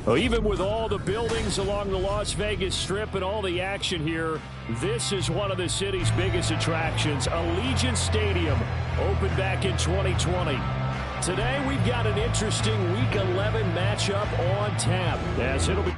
Well, even with all the buildings along the Las Vegas Strip and all the action here, this is one of the city's biggest attractions. Allegiant Stadium opened back in 2020. Today we've got an interesting Week 11 matchup on tap, as it'll be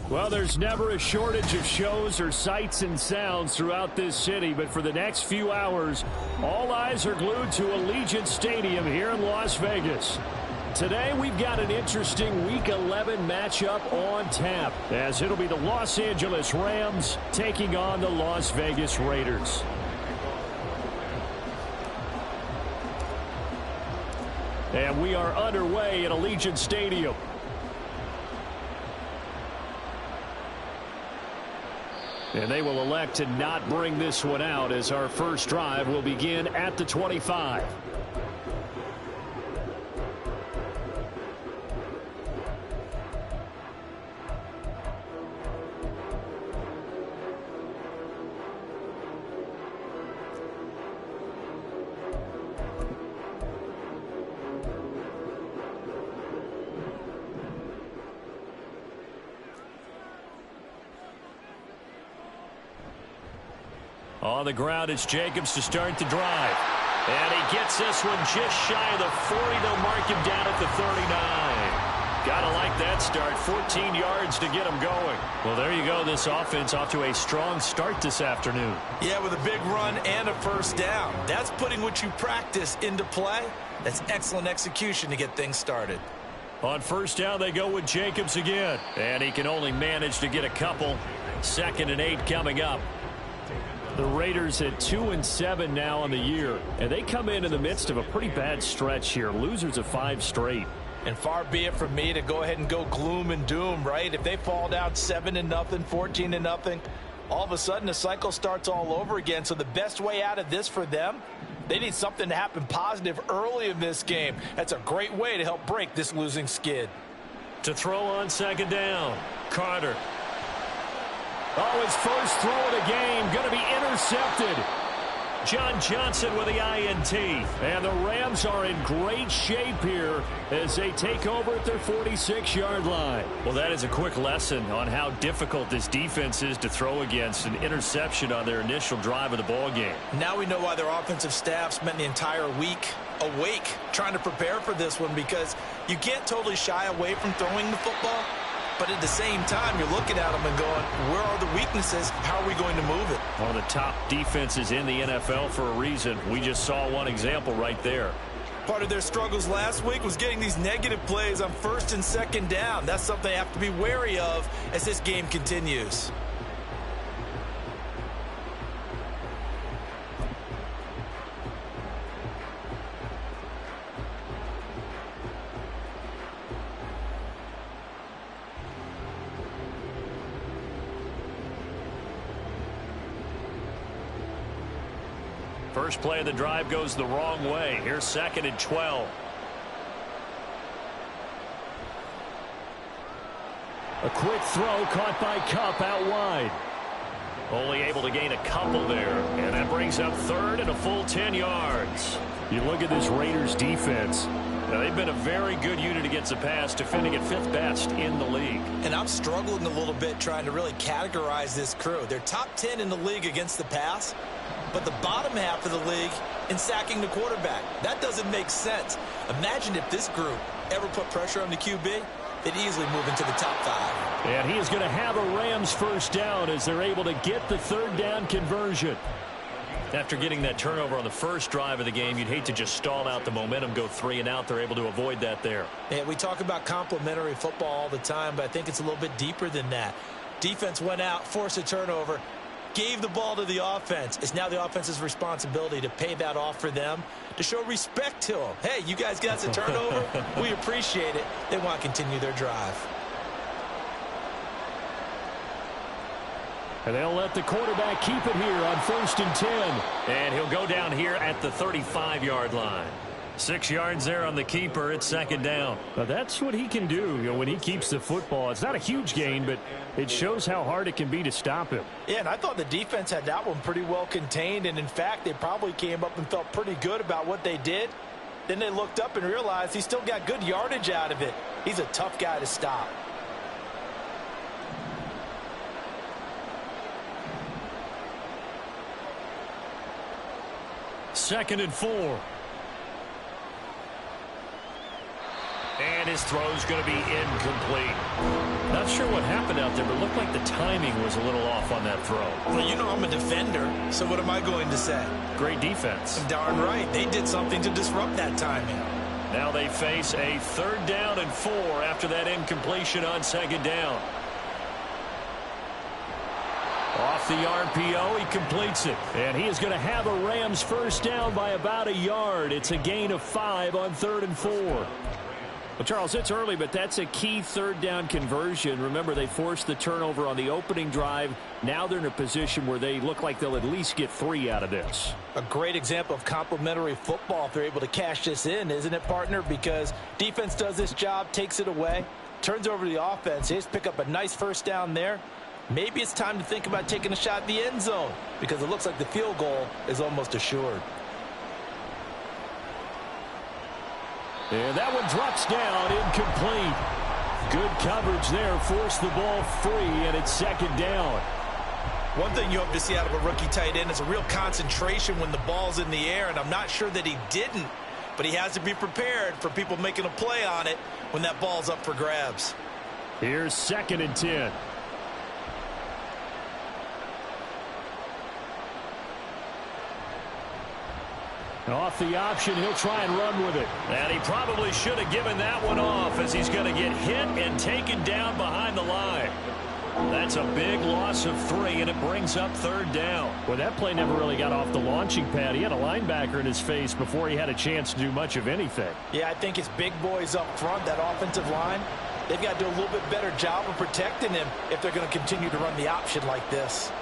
Well, there's never a shortage of shows or sights and sounds throughout this city, but for the next few hours, all eyes are glued to Allegiant Stadium here in Las Vegas. Today, we've got an interesting Week 11 matchup on tap, as it'll be the Los Angeles Rams taking on the Las Vegas Raiders. And we are underway at Allegiant Stadium. And they will elect to not bring this one out, as our first drive will begin at the 25. On the ground, it's Jacobs to start the drive. And he gets this one just shy of the 40. They'll mark him down at the 39. Gotta like that start. 14 yards to get him going. Well, there you go. This offense off to a strong start this afternoon. Yeah, with a big run and a first down. That's putting what you practice into play. That's excellent execution to get things started. On first down, they go with Jacobs again. And he can only manage to get a couple. 2nd and 8 coming up. The Raiders at 2-7 now on the year, and they come in the midst of a pretty bad stretch here. Losers of 5 straight. And far be it from me to go ahead and go gloom and doom, right? If they fall down 7-0, 14-0, all of a sudden the cycle starts all over again. So the best way out of this for them, they need something to happen positive early in this game. That's a great way to help break this losing skid. To throw on 2nd down, Carter. Oh, his first throw of the game going to be intercepted. John Johnson with the INT. And the Rams are in great shape here as they take over at their 46-yard line. Well, that is a quick lesson on how difficult this defense is to throw against. An interception on their initial drive of the ball game. Now we know why their offensive staff spent the entire week awake trying to prepare for this one, because you can't totally shy away from throwing the football. But at the same time, you're looking at them and going, where are the weaknesses? How are we going to move it? One of the top defenses in the NFL for a reason. We just saw one example right there. Part of their struggles last week was getting these negative plays on 1st and 2nd down. That's something they have to be wary of as this game continues. First play of the drive goes the wrong way. Here's 2nd and 12. A quick throw caught by Kupp out wide. Only able to gain a couple there, and that brings up third and a full 10 yards. You look at this Raiders defense. Now, they've been a very good unit against the pass, defending at 5th best in the league. And I'm struggling a little bit trying to really categorize this crew. They're top 10 in the league against the pass, but the bottom half of the league in sacking the quarterback. That doesn't make sense. Imagine if this group ever put pressure on the QB, they'd easily move into the top 5. And he is going to have a Rams first down as they're able to get the third down conversion. After getting that turnover on the first drive of the game, you'd hate to just stall out the momentum, go 3 and out. They're able to avoid that there. Yeah, we talk about complementary football all the time, but I think it's a little bit deeper than that. Defense went out, forced a turnover, gave the ball to the offense. It's now the offense's responsibility to pay that off for them, to show respect to them. Hey, you guys got a turnover? We appreciate it. They want to continue their drive. And they'll let the quarterback keep it here on 1st and 10. And he'll go down here at the 35-yard line. 6 yards there on the keeper. It's 2nd down. Now that's what he can do, when he keeps the football. It's not a huge gain, but it shows how hard it can be to stop him. Yeah, and I thought the defense had that one pretty well contained. And, in fact, they probably came up and felt pretty good about what they did. Then they looked up and realized he still got good yardage out of it. He's a tough guy to stop. Second and 4. And his throw's going to be incomplete. Not sure what happened out there, but it looked like the timing was a little off on that throw. Well, you know I'm a defender, so what am I going to say? Great defense. Darn right. They did something to disrupt that timing. Now they face a 3rd down and 4 after that incompletion on 2nd down. Off the RPO, he completes it. And he is going to have a Rams first down by about a yard. It's a gain of 5 on 3rd and 4. Well, Charles, it's early, but that's a key 3rd down conversion. Remember, they forced the turnover on the opening drive. Now they're in a position where they look like they'll at least get 3 out of this. A great example of complementary football if they're able to cash this in, isn't it, partner? Because defense does this job, takes it away, turns over to the offense. They just pick up a nice first down there. Maybe it's time to think about taking a shot at the end zone because it looks like the field goal is almost assured. And that one drops down, incomplete. Good coverage there, forced the ball free, and it's 2nd down. One thing you hope to see out of a rookie tight end is a real concentration when the ball's in the air, and I'm not sure that he didn't, but he has to be prepared for people making a play on it when that ball's up for grabs. Here's 2nd and 10. Off the option, he'll try and run with it. And he probably should have given that one off as he's going to get hit and taken down behind the line. That's a big loss of 3, and it brings up 3rd down. Well, that play never really got off the launching pad. He had a linebacker in his face before he had a chance to do much of anything. Yeah, I think his big boys up front, that offensive line, they've got to do a little bit better job of protecting him if they're going to continue to run the option like this.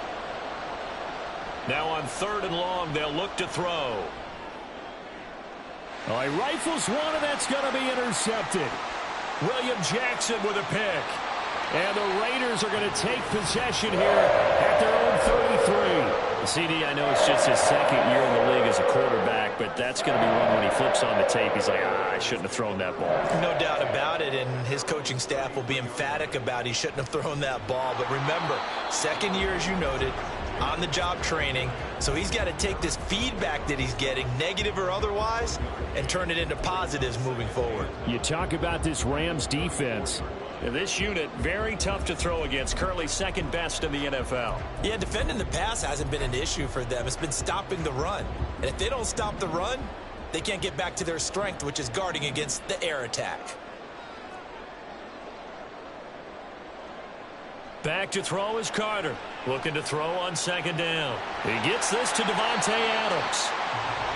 Now on 3rd and long, they'll look to throw. Oh, he rifles one, and that's going to be intercepted. William Jackson with a pick. And the Raiders are going to take possession here at their own 33. CD, I know it's just his 2nd year in the league as a quarterback, but that's going to be one when he flips on the tape. He's like, I shouldn't have thrown that ball. No doubt about it, and his coaching staff will be emphatic about he shouldn't have thrown that ball. But remember, 2nd year, as you noted, on-the-job training, so he's got to take this feedback that he's getting, negative or otherwise, and turn it into positives moving forward. You talk about this Rams defense. And this unit, very tough to throw against, currently 2nd best in the NFL. Yeah, defending the pass hasn't been an issue for them. It's been stopping the run. And if they don't stop the run, they can't get back to their strength, which is guarding against the air attack. Back to throw is Carter. Looking to throw on 2nd down. He gets this to Devontae Adams.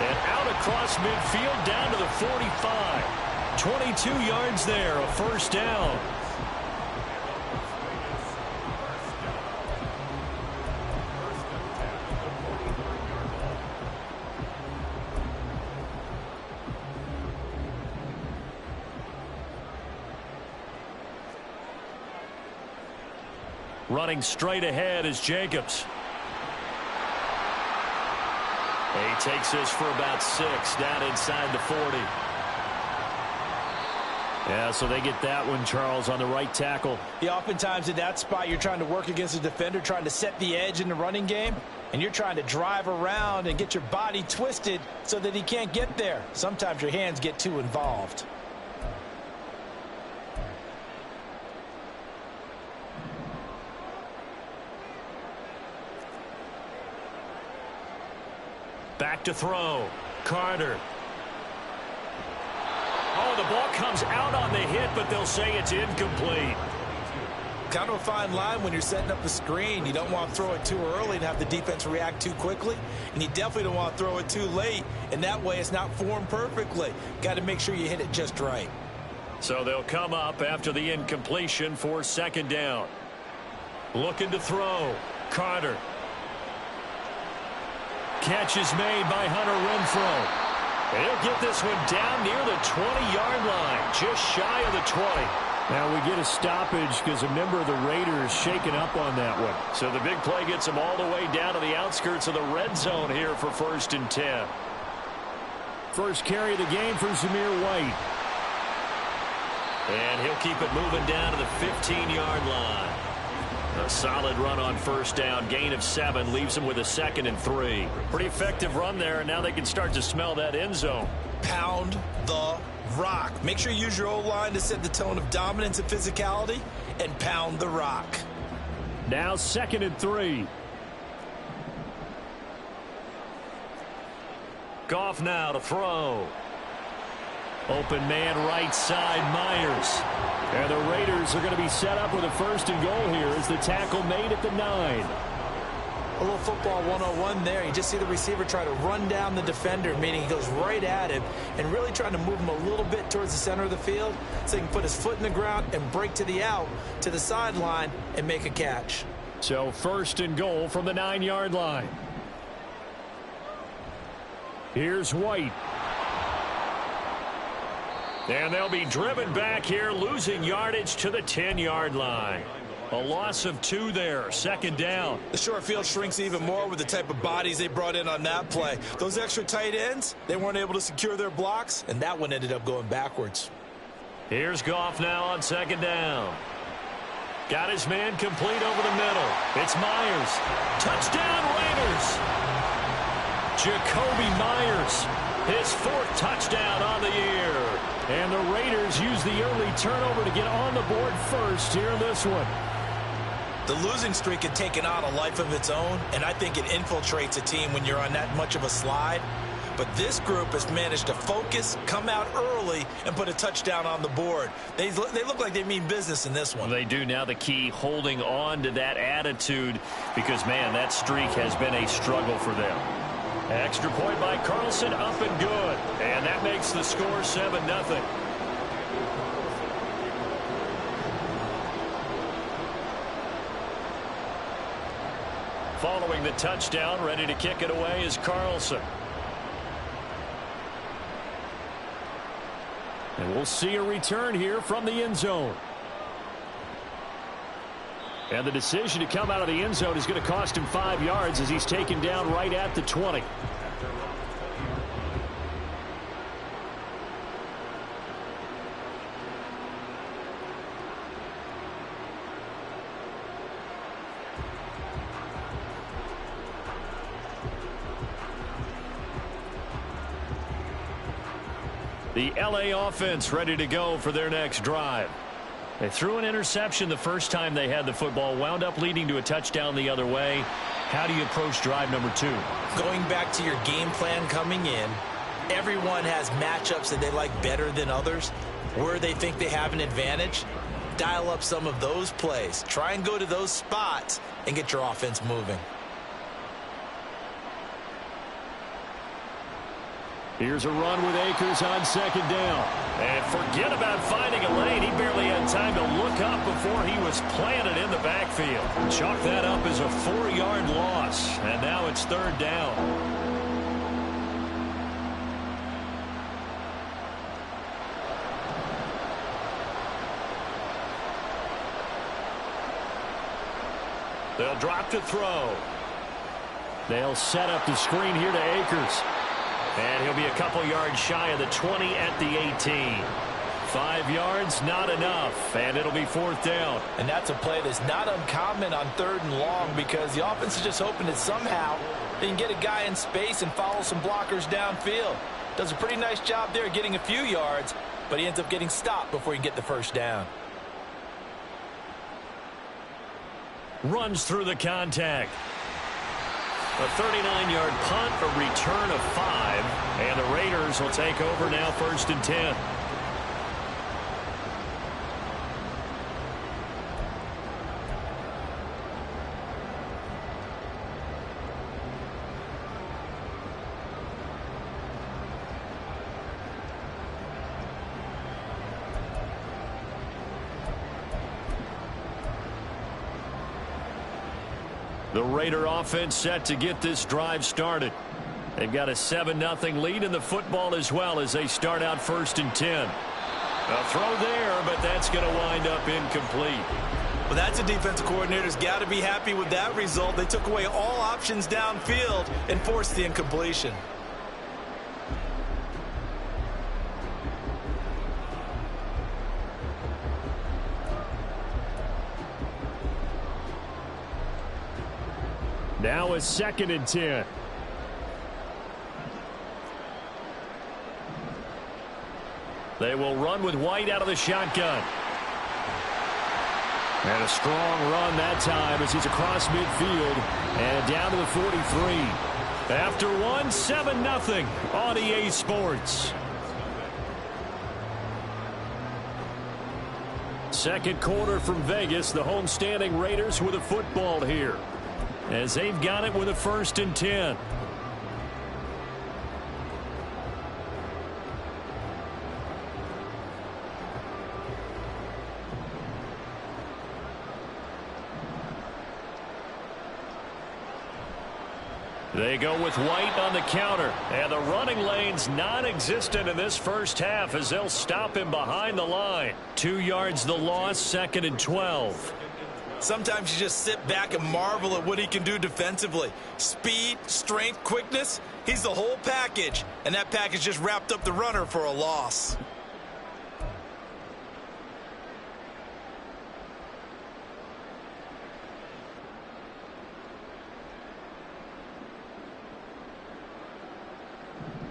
And out across midfield down to the 45. 22 yards there, a first down. Running straight ahead is Jacobs. He takes this for about 6 down inside the 40. Yeah, so they get that one, Charles, on the right tackle. Yeah, oftentimes in that spot, you're trying to work against a defender, trying to set the edge in the running game, and you're trying to drive around and get your body twisted so that he can't get there. Sometimes your hands get too involved. Back to throw. Carter. Oh, the ball comes out on the hit, but they'll say it's incomplete. Kind of a fine line when you're setting up the screen. You don't want to throw it too early and have the defense react too quickly. And you definitely don't want to throw it too late. And that way it's not formed perfectly. Got to make sure you hit it just right. So they'll come up after the incompletion for 2nd down. Looking to throw. Carter. Catch is made by Hunter Renfrow. He'll get this one down near the 20-yard line, just shy of the 20. Now we get a stoppage because a member of the Raiders shaken up on that one. So the big play gets them all the way down to the outskirts of the red zone here for 1st and 10. First carry of the game for Zamir White. And he'll keep it moving down to the 15-yard line. A solid run on 1st down. Gain of 7 leaves them with a 2nd and 3. Pretty effective run there, and now they can start to smell that end zone. Pound the rock. Make sure you use your O-line to set the tone of dominance and physicality, and pound the rock. Now 2nd and 3. Goff now to throw. Open man right side, Myers. And the Raiders are going to be set up with a 1st and goal here as the tackle made at the 9. A little football 101 there. You just see the receiver try to run down the defender, meaning he goes right at him and really trying to move him a little bit towards the center of the field so he can put his foot in the ground and break to the out, to the sideline, and make a catch. So 1st and goal from the 9-yard line. Here's White. And they'll be driven back here, losing yardage to the 10-yard line. A loss of 2 there, 2nd down. The short field shrinks even more with the type of bodies they brought in on that play. Those extra tight ends, they weren't able to secure their blocks, and that one ended up going backwards. Here's Goff now on 2nd down. Got his man complete over the middle. It's Myers. Touchdown, Raiders. Jacoby Myers, his 4th touchdown on the year. And the Raiders use the early turnover to get on the board first here in this one. The losing streak had taken on a life of its own, and I think it infiltrates a team when you're on that much of a slide. But this group has managed to focus, come out early, and put a touchdown on the board. They look like they mean business in this one. They do. Now the key, holding on to that attitude because, man, that streak has been a struggle for them. Extra point by Carlson, up and good. And that makes the score 7-0. Following the touchdown, ready to kick it away is Carlson. And we'll see a return here from the end zone. And the decision to come out of the end zone is going to cost him 5 yards as he's taken down right at the 20. The LA offense ready to go for their next drive. They threw an interception the first time they had the football, wound up leading to a touchdown the other way. How do you approach drive number 2? Going back to your game plan coming in, everyone has matchups that they like better than others. Where they think they have an advantage, dial up some of those plays. Try and go to those spots and get your offense moving. Here's a run with Akers on 2nd down. And forget about finding a lane. He barely had time to look up before he was planted in the backfield. Chalk that up as a 4-yard loss. And now it's 3rd down. They'll drop to throw. They'll set up the screen here to Akers. And he'll be a couple yards shy of the 20 at the 18. 5 yards, not enough, and it'll be 4th down. And that's a play that's not uncommon on 3rd and long, because the offense is just hoping that somehow they can get a guy in space and follow some blockers downfield. Does a pretty nice job there getting a few yards, but he ends up getting stopped before he can get the 1st down. Runs through the contact. A 39-yard punt, a return of 5, and the Raiders will take over now 1st and 10. The Raider offense set to get this drive started. They've got a 7-0 lead in the football as well as they start out 1st and 10. A throw there, but that's going to wind up incomplete. Well, that's a defensive coordinator's got to be happy with that result. They took away all options downfield and forced the incompletion. Now a 2nd and 10. They will run with White out of the shotgun. And a strong run that time as he's across midfield and down to the 43. After one, 7-0 on EA Sports. Second quarter from Vegas. The homestanding Raiders with a football here, as they've got it with a 1st and 10. They go with White on the counter, and the running lane's non-existent in this first half as they'll stop him behind the line. 2 yards the loss, 2nd and 12. Sometimes you just sit back and marvel at what he can do defensively. Speed, strength, quickness, he's the whole package. And that package just wrapped up the runner for a loss.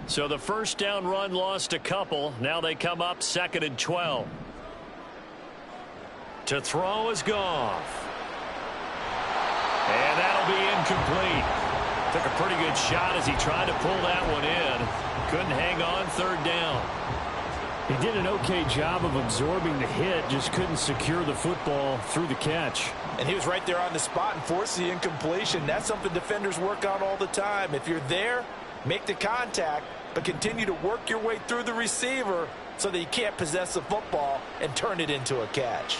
So the 1st down run lost a couple. Now they come up 2nd and 12. To throw is Goff. And that'll be incomplete. Took a pretty good shot as he tried to pull that one in. Couldn't hang on, 3rd down. He did an okay job of absorbing the hit, just couldn't secure the football through the catch. And he was right there on the spot and forced the incompletion. That's something defenders work on all the time. If you're there, make the contact, but continue to work your way through the receiver so that you can't possess the football and turn it into a catch.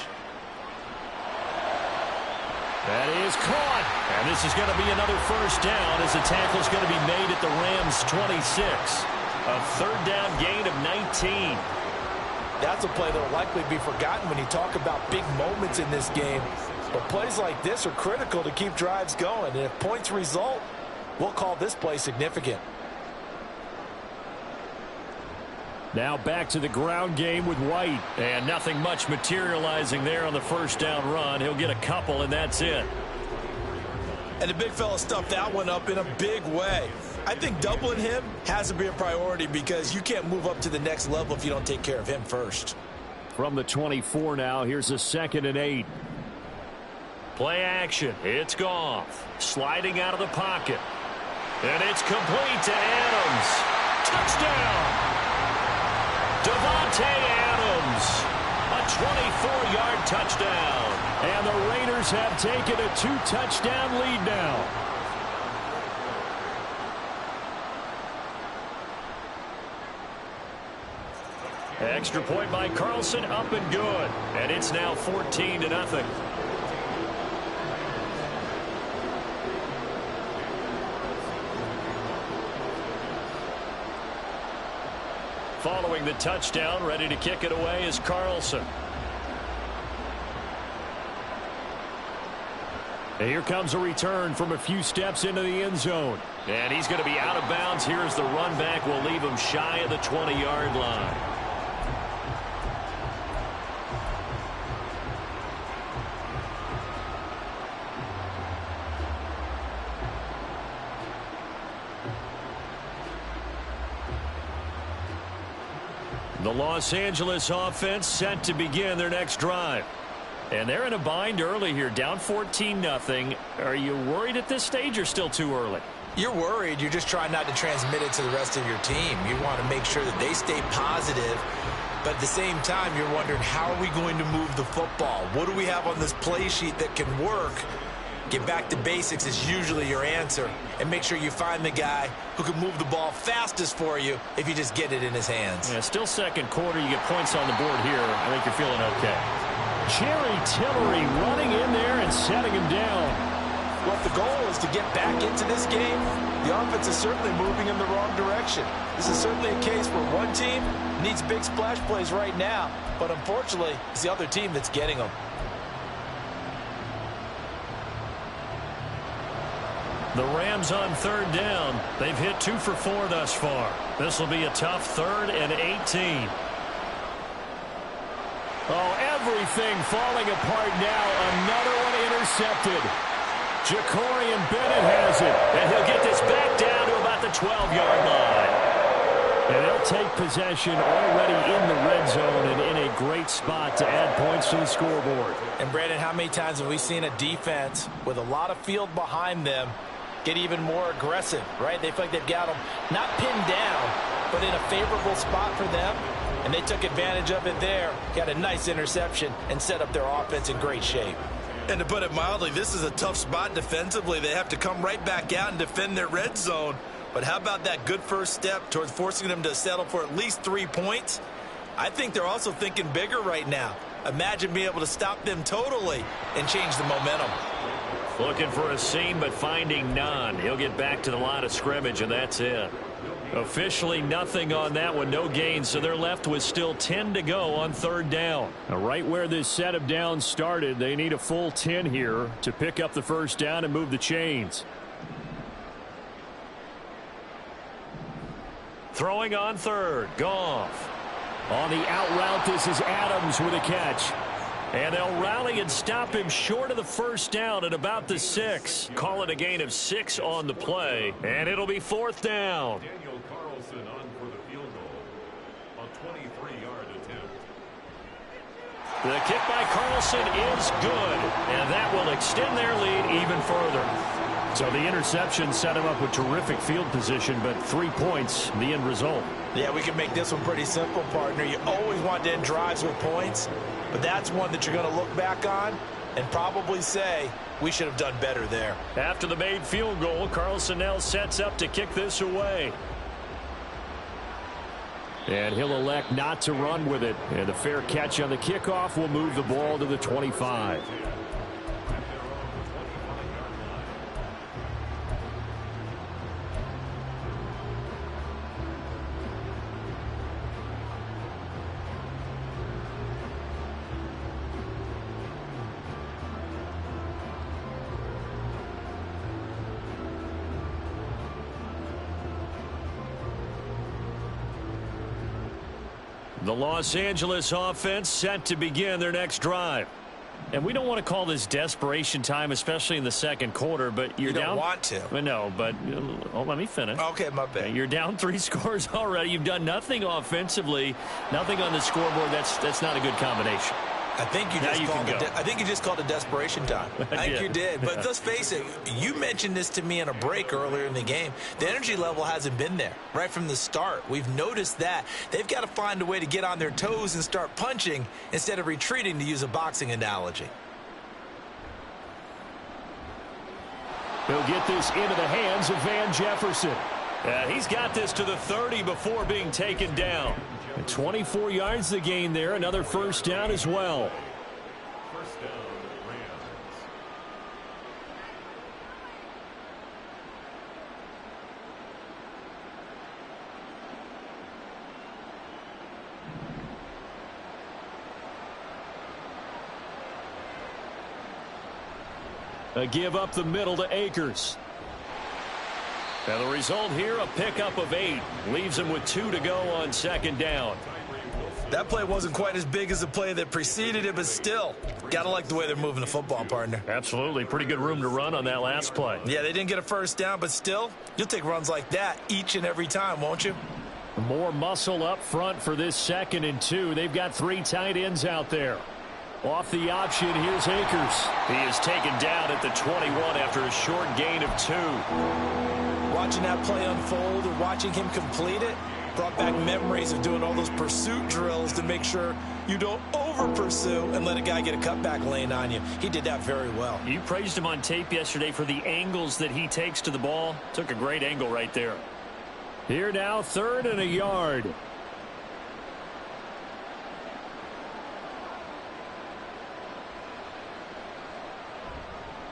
That is caught. And this is going to be another 1st down as the tackle's going to be made at the Rams' 26. A 3rd down gain of 19. That's a play that will likely be forgotten when you talk about big moments in this game. But plays like this are critical to keep drives going. And if points result, we'll call this play significant. Now back to the ground game with White. And nothing much materializing there on the 1st down run. He'll get a couple, and that's it. And the big fella stuffed that one up in a big way. I think doubling him has to be a priority because you can't move up to the next level if you don't take care of him first. From the 24 now, here's a 2nd and 8. Play action. It's Goff. Sliding out of the pocket. And it's complete to Adams. Touchdown! Devontae Adams, a 24-yard touchdown. And the Raiders have taken a 2-touchdown lead now. Extra point by Carlson, up and good. And it's now 14-0. Following the touchdown, ready to kick it away is Carlson. And here comes a return from a few steps into the end zone. And he's going to be out of bounds. Here's the run back. Will leave him shy of the 20-yard line. The Los Angeles offense set to begin their next drive. And they're in a bind early here, down 14-0. Are you worried at this stage or still too early? You're worried. You're just trying not to transmit it to the rest of your team. You want to make sure that they stay positive. But at the same time, you're wondering, how are we going to move the football? What do we have on this play sheet that can work? Get back to basics is usually your answer. And make sure you find the guy who can move the ball fastest for you if you just get it in his hands. Yeah, still second quarter. You get points on the board here. I think you're feeling okay. Jerry Tillery running in there and setting him down. Well, if the goal is to get back into this game, the offense is certainly moving in the wrong direction. This is certainly a case where one team needs big splash plays right now, but unfortunately, it's the other team that's getting them. The Rams on third down. They've hit 2 for 4 thus far. This will be a tough 3rd and 18. Oh, everything falling apart now. Another one intercepted. Jacorian Bennett has it. And he'll get this back down to about the 12-yard line. And they'll take possession already in the red zone and in a great spot to add points to the scoreboard. And, Brandon, how many times have we seen a defense with a lot of field behind them get even more aggressive, right? They feel like they've got them not pinned down, but in a favorable spot for them. And they took advantage of it there, got a nice interception, and set up their offense in great shape. And to put it mildly, this is a tough spot defensively. They have to come right back out and defend their red zone. But how about that good first step towards forcing them to settle for at least 3 points? I think they're also thinking bigger right now. Imagine being able to stop them totally and change the momentum. Looking for a seam, but finding none. He'll get back to the line of scrimmage, and that's it. Officially nothing on that one, no gain, so they're left with still 10 to go on third down. Now, right where this set of downs started, they need a full 10 here to pick up the first down and move the chains. Throwing on third, Goff. On the out route, this is Adams with a catch. And they'll rally and stop him short of the first down at about the 6. Call it a gain of 6 on the play, and it'll be fourth down. On for the field goal, a 23-yard attempt. The kick by Carlson is good, and that will extend their lead even further. So the interception set him up with terrific field position, but 3 points, the end result. Yeah, we can make this one pretty simple, partner. You always want to end drives with points, but that's one that you're going to look back on and probably say, we should have done better there. After the made field goal, Carlson now sets up to kick this away. And he'll elect not to run with it. And the fair catch on the kickoff will move the ball to the 25. The Los Angeles offense set to begin their next drive. And we don't want to call this desperation time, especially in the second quarter, but you're down. You don't want to. No, but let me finish. Okay, my bad. You're down 3 scores already. You've done nothing offensively, nothing on the scoreboard. That's not a good combination. I think you just called it desperation time. I think you did. But let's face it, you mentioned this to me in a break earlier in the game. The energy level hasn't been there right from the start. We've noticed that. They've got to find a way to get on their toes and start punching instead of retreating, to use a boxing analogy. He'll get this into the hands of Van Jefferson. He's got this to the 30 before being taken down. 24 yards the gain there. Another first down as well. First down, Rams. A give up the middle to Akers. And the result here, a pickup of 8. Leaves him with 2 to go on second down. That play wasn't quite as big as the play that preceded it, but still, got to like the way they're moving the football, partner. Absolutely. Pretty good room to run on that last play. Yeah, they didn't get a first down, but still, you'll take runs like that each and every time, won't you? More muscle up front for this 2nd and 2. They've got 3 tight ends out there. Off the option, here's Akers. He is taken down at the 21 after a short gain of 2. Watching that play unfold and watching him complete it brought back memories of doing all those pursuit drills to make sure you don't over-pursue and let a guy get a cutback lane on you. He did that very well. You praised him on tape yesterday for the angles that he takes to the ball. Took a great angle right there. Here now, 3rd and a yard.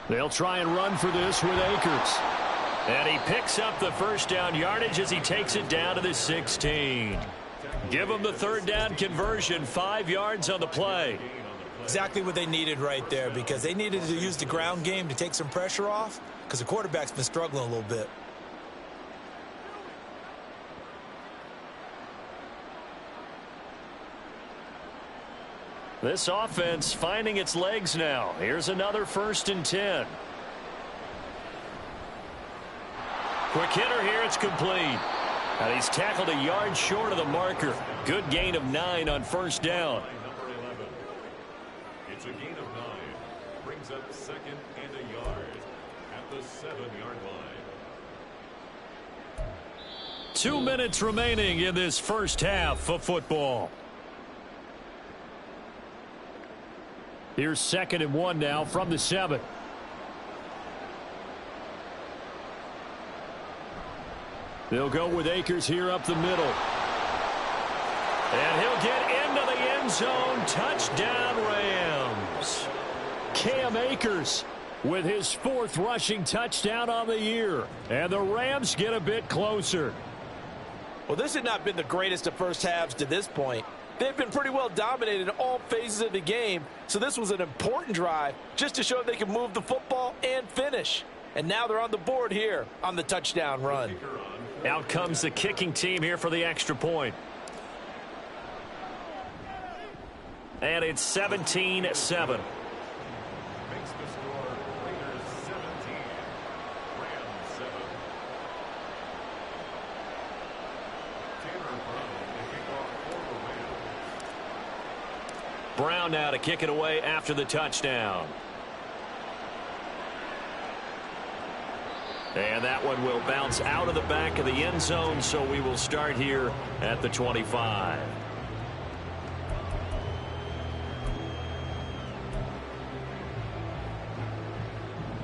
They'll try and run for this with Akers. And he picks up the first down yardage as he takes it down to the 16. Give him the 3rd down conversion, 5 yards on the play. Exactly what they needed right there, because they needed to use the ground game to take some pressure off, because the quarterback's been struggling a little bit. This offense finding its legs now. Here's another 1st and 10. Quick hitter here, it's complete. And he's tackled a yard short of the marker. Good gain of 9 on 1st down. Number 11. It's a gain of 9. Brings up 2nd and a yard at the 7-yard line. 2 minutes remaining in this first half of football. Here's 2nd and 1 now from the 7. They'll go with Akers here up the middle. And he'll get into the end zone. Touchdown, Rams. Cam Akers with his 4th rushing touchdown on the year. And the Rams get a bit closer. Well, this had not been the greatest of first halves to this point. They've been pretty well dominated in all phases of the game, so this was an important drive just to show they can move the football and finish. And now they're on the board here on the touchdown run. Out comes the kicking team here for the extra point. And it's 17-7. Makes the score Raiders 17, Rams 7. Taylor Brown to kick off for the Rams. Brown now to kick it away after the touchdown. And that one will bounce out of the back of the end zone, so we will start here at the 25.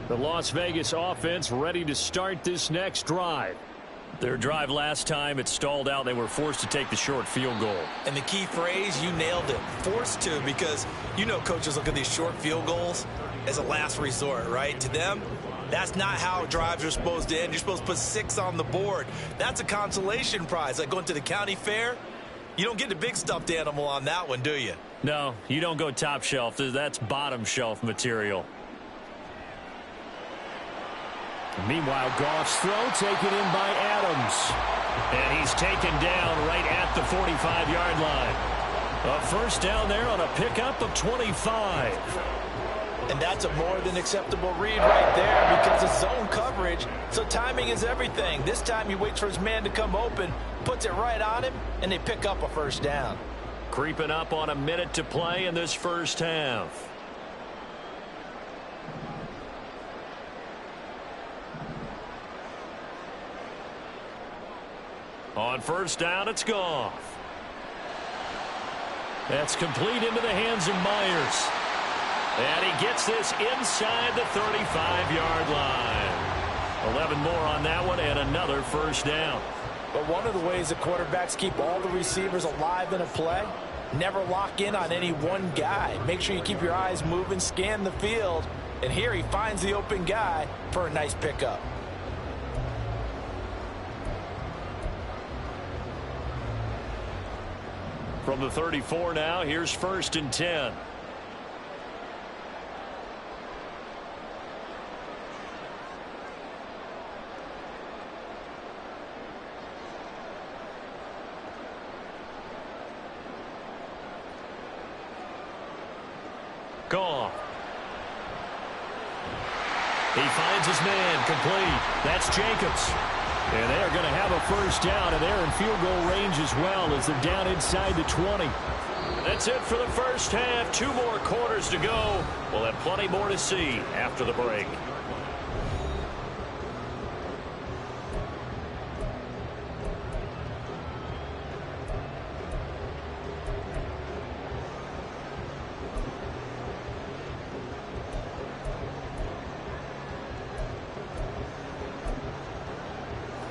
The Las Vegas offense ready to start this next drive. Their drive last time, it stalled out. They were forced to take the short field goal. And the key phrase, you nailed it, forced to, because you know coaches look at these short field goals as a last resort, right? To them, that's not how drives are supposed to end. You're supposed to put 6 on the board. That's a consolation prize. Like going to the county fair, you don't get the big stuffed animal on that one, do you? No, you don't go top shelf. That's bottom shelf material. Meanwhile, Goff's throw taken in by Adams. And he's taken down right at the 45-yard line. A first down there on a pickup of 25. And that's a more than acceptable read right there because it's zone coverage, so timing is everything. This time he waits for his man to come open, puts it right on him, and they pick up a first down. Creeping up on a minute to play in this first half. On first down, it's Goff. That's complete into the hands of Myers. And he gets this inside the 35-yard line. 11 more on that one and another first down. But one of the ways the quarterbacks keep all the receivers alive in a play, never lock in on any one guy. Make sure you keep your eyes moving, scan the field, and here he finds the open guy for a nice pickup. From the 34 now, here's 1st and 10. off. He finds his man complete. That's Jacobs. And they're going to have a first down, and they're in field goal range as well as they're down inside the 20. That's it for the first half. 2 more quarters to go. We'll have plenty more to see after the break.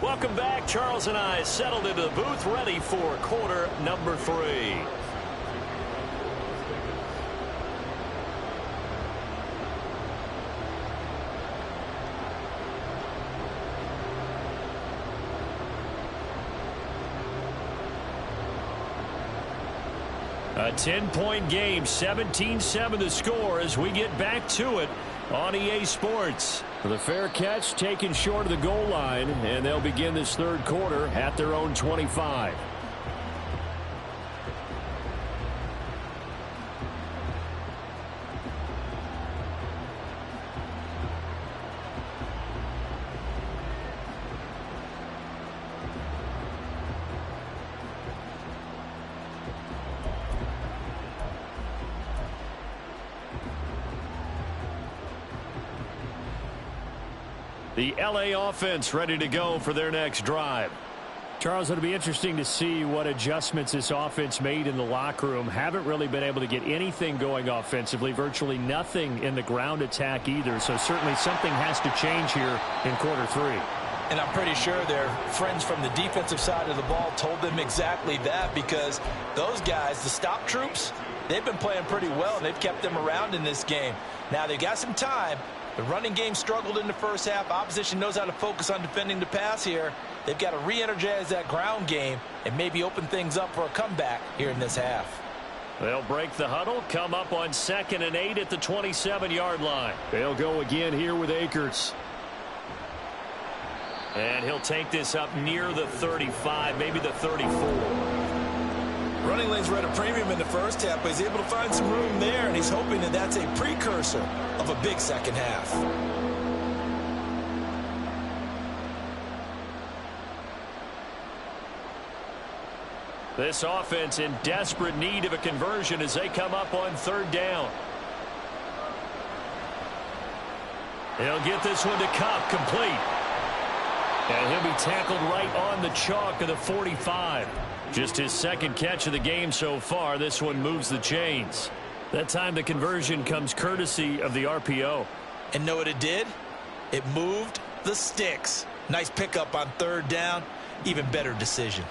Welcome back. Charles and I settled into the booth, ready for quarter number 3. A 10-point game, 17-7 the score as we get back to it on EA Sports. The fair catch taken short of the goal line, and they'll begin this third quarter at their own 25. The LA offense ready to go for their next drive. Charles, it'll be interesting to see what adjustments this offense made in the locker room. Haven't really been able to get anything going offensively, virtually nothing in the ground attack either. So certainly something has to change here in quarter 3. And I'm pretty sure their friends from the defensive side of the ball told them exactly that, because those guys, the stop troops, they've been playing pretty well, and they've kept them around in this game. Now they've got some time. The running game struggled in the first half. Opposition knows how to focus on defending the pass here. They've got to re-energize that ground game and maybe open things up for a comeback here in this half. They'll break the huddle, come up on 2nd and 8 at the 27-yard line. They'll go again here with Akers. And he'll take this up near the 35, maybe the 34. Running lanes were at a premium in the first half, but he's able to find some room there, and he's hoping that that's a precursor of a big second half. This offense in desperate need of a conversion as they come up on 3rd down. He'll get this one to Kupp, complete. And he'll be tackled right on the chalk of the 45. Just his 2nd catch of the game so far. This one moves the chains. That time the conversion comes courtesy of the RPO. And know what it did? It moved the sticks. Nice pickup on 3rd down. Even better decision.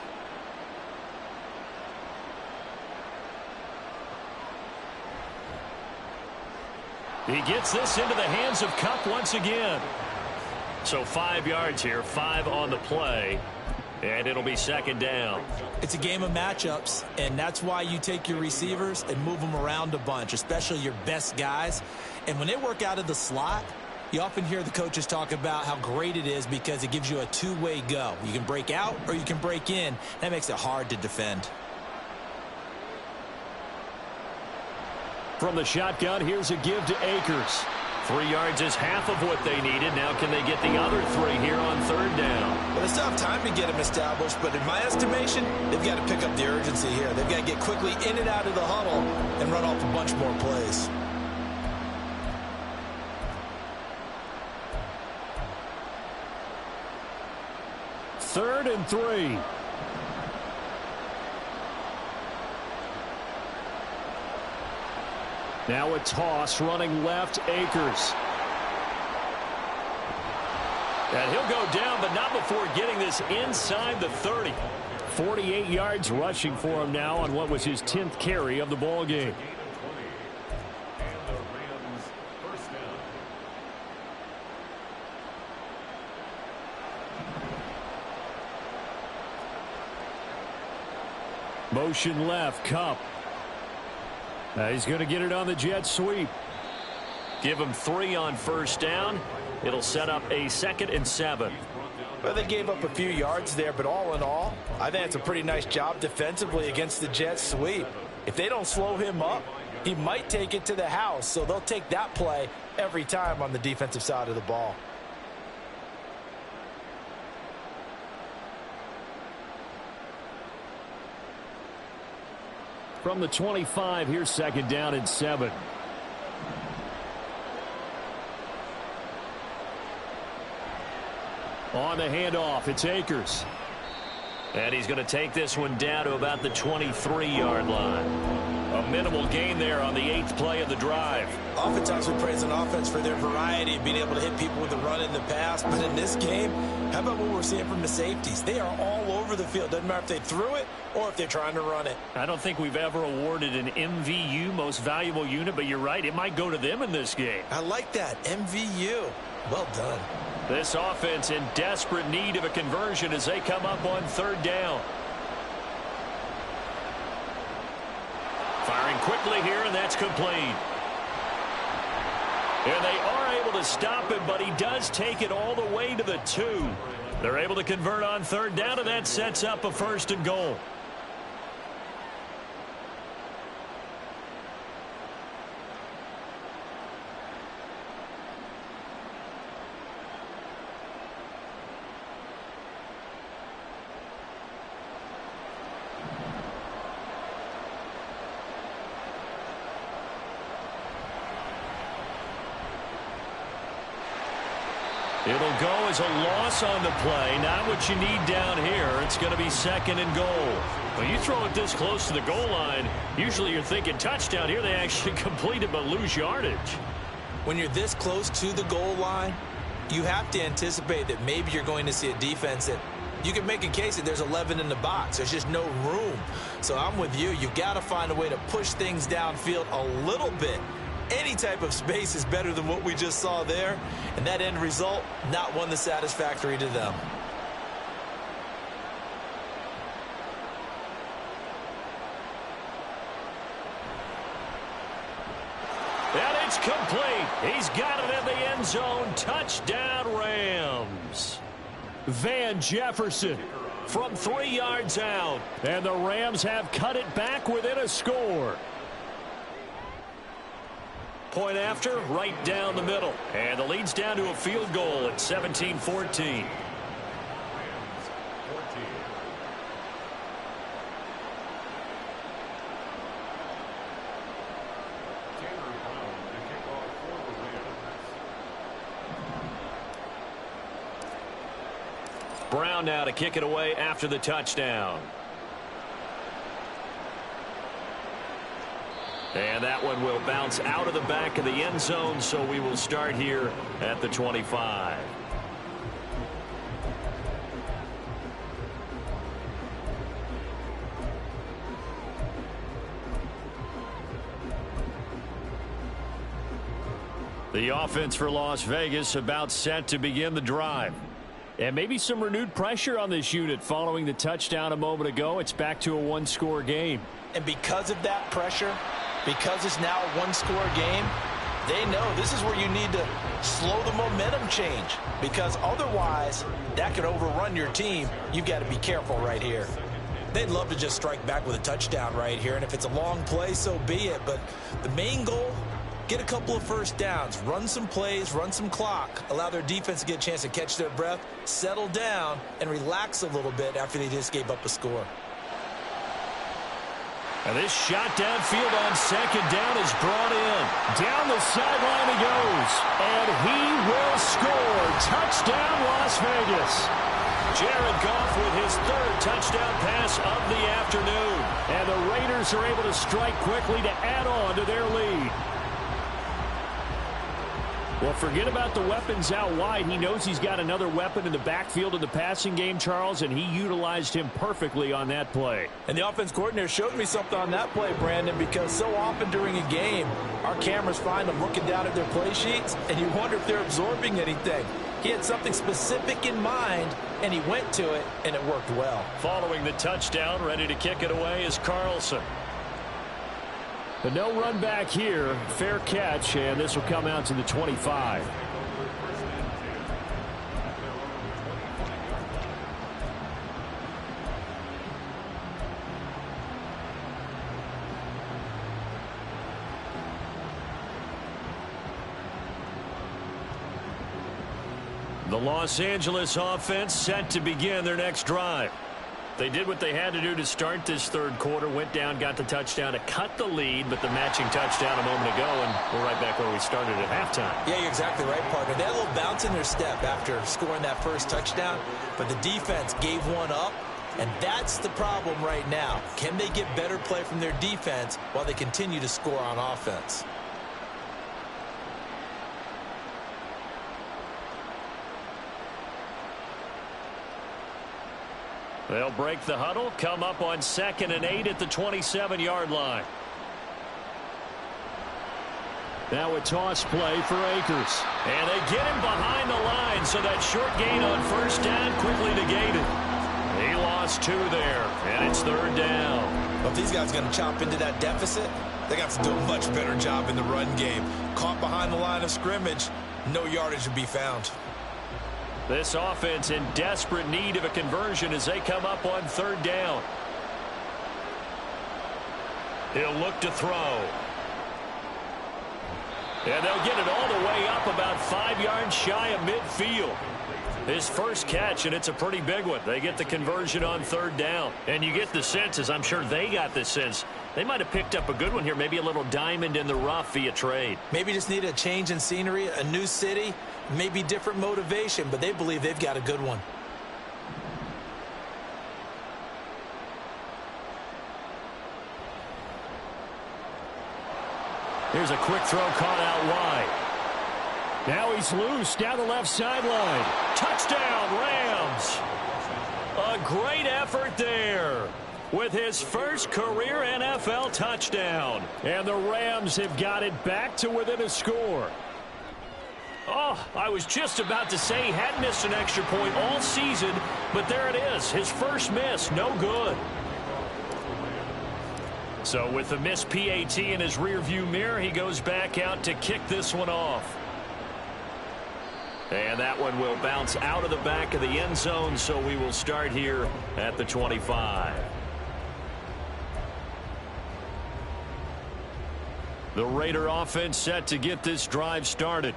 He gets this into the hands of Kupp once again. So 5 yards here, 5 on the play. And it'll be 2nd down. It's a game of matchups, and that's why you take your receivers and move them around a bunch, especially your best guys. And when they work out of the slot, you often hear the coaches talk about how great it is because it gives you a two-way go. You can break out or you can break in. That makes it hard to defend. From the shotgun, here's a give to Akers. 3 yards is half of what they needed. Now can they get the other 3 here on 3rd down? Well, it's tough time to get them established, but in my estimation, they've got to pick up the urgency here. They've got to get quickly in and out of the huddle and run off a bunch more plays. Third and 3. Now a toss running left, Akers. And he'll go down, but not before getting this inside the 30. 48 yards rushing for him now on what was his 10th carry of the ball game. Motion left, Kupp. He's going to get it on the jet sweep. Give him 3 on 1st down. It'll set up a 2nd and 7. Well, they gave up a few yards there, but all in all, I think it's a pretty nice job defensively against the jet sweep. If they don't slow him up, he might take it to the house, so they'll take that play every time on the defensive side of the ball. From the 25, here's second down and 7. On the handoff, it's Akers. And he's going to take this one down to about the 23-yard line. A minimal gain there on the 8th play of the drive. Oftentimes we praise an offense for their variety of being able to hit people with the run in the pass. But in this game, how about what we're seeing from the safeties? They are all over the field. Doesn't matter if they threw it or if they're trying to run it. I don't think we've ever awarded an MVU, most valuable unit, but you're right. It might go to them in this game. I like that. MVU. Well done. This offense in desperate need of a conversion as they come up on third down. Firing quickly here, and that's complete. And they are able to stop him, but he does take it all the way to the 2. They're able to convert on third down, and that sets up a 1st and goal. It'll go as a loss on the play. Not what you need down here. It's going to be 2nd and goal. When you throw it this close to the goal line, usually you're thinking touchdown. Here they actually complete it but lose yardage. When you're this close to the goal line, you have to anticipate that maybe you're going to see a defense that you can make a case that there's 11 in the box. There's just no room. So I'm with you. You've got to find a way to push things downfield a little bit. Any type of space is better than what we just saw there. And that end result, not one that's satisfactory to them. And it's complete. He's got it in the end zone. Touchdown, Rams. Van Jefferson from 3 yards out. And the Rams have cut it back within a score. Point after, right down the middle. And the lead's down to a field goal at 17-14. Brown now to kick it away after the touchdown. And that one will bounce out of the back of the end zone, so we will start here at the 25. The offense for Las Vegas about set to begin the drive. And maybe some renewed pressure on this unit following the touchdown a moment ago. It's back to a one-score game. And because of that pressure, because it's now a one-score game, they know this is where you need to slow the momentum change, because otherwise that could overrun your team. You've got to be careful right here. They'd love to just strike back with a touchdown right here, and if it's a long play, so be it. But the main goal, get a couple of first downs, run some plays, run some clock, allow their defense to get a chance to catch their breath, settle down, and relax a little bit after they just gave up a score. And this shot downfield on second down is brought in. Down the sideline he goes. And he will score. Touchdown, Las Vegas. Jared Goff with his third touchdown pass of the afternoon. And the Raiders are able to strike quickly to add on to their lead. Well, forget about the weapons out wide. He knows he's got another weapon in the backfield of the passing game, Charles, and he utilized him perfectly on that play. And the offense coordinator showed me something on that play, Brandon, because so often during a game, our cameras find them looking down at their play sheets, and you wonder if they're absorbing anything. He had something specific in mind, and he went to it, and it worked well. Following the touchdown, ready to kick it away is Carlson. But no run back here. Fair catch, and this will come out to the 25. The Los Angeles offense set to begin their next drive. They did what they had to do to start this third quarter. Went down, got the touchdown to cut the lead, but the matching touchdown a moment ago, and we're right back where we started at halftime. Yeah, you're exactly right, partner. They had a little bounce in their step after scoring that first touchdown, but the defense gave one up, and that's the problem right now. Can they get better play from their defense while they continue to score on offense? They'll break the huddle, come up on 2nd and 8 at the 27-yard line. Now a toss play for Akers. And they get him behind the line, so that short gain on first down quickly negated. He lost 2 there, and it's 3rd down. Well, if these guys are going to chop into that deficit, they got to do a much better job in the run game. Caught behind the line of scrimmage, no yardage to be found. This offense in desperate need of a conversion as they come up on 3rd down. He'll look to throw. And they'll get it all the way up about 5 yards shy of midfield. His first catch, and it's a pretty big one. They get the conversion on 3rd down. And you get the sense, as I'm sure they got the sense, they might have picked up a good one here, maybe a little diamond in the rough via trade. Maybe just need a change in scenery, a new city, maybe different motivation, but they believe they've got a good one. Here's a quick throw caught out wide. Now he's loose down the left sideline. Touchdown, Rams. A great effort there with his first career NFL touchdown. And the Rams have got it back to within a score. Oh, I was just about to say he hadn't missed an extra point all season, but there it is. His first miss, no good. So with the missed PAT in his rearview mirror, he goes back out to kick this one off. And that one will bounce out of the back of the end zone, so we will start here at the 25. The Raider offense set to get this drive started.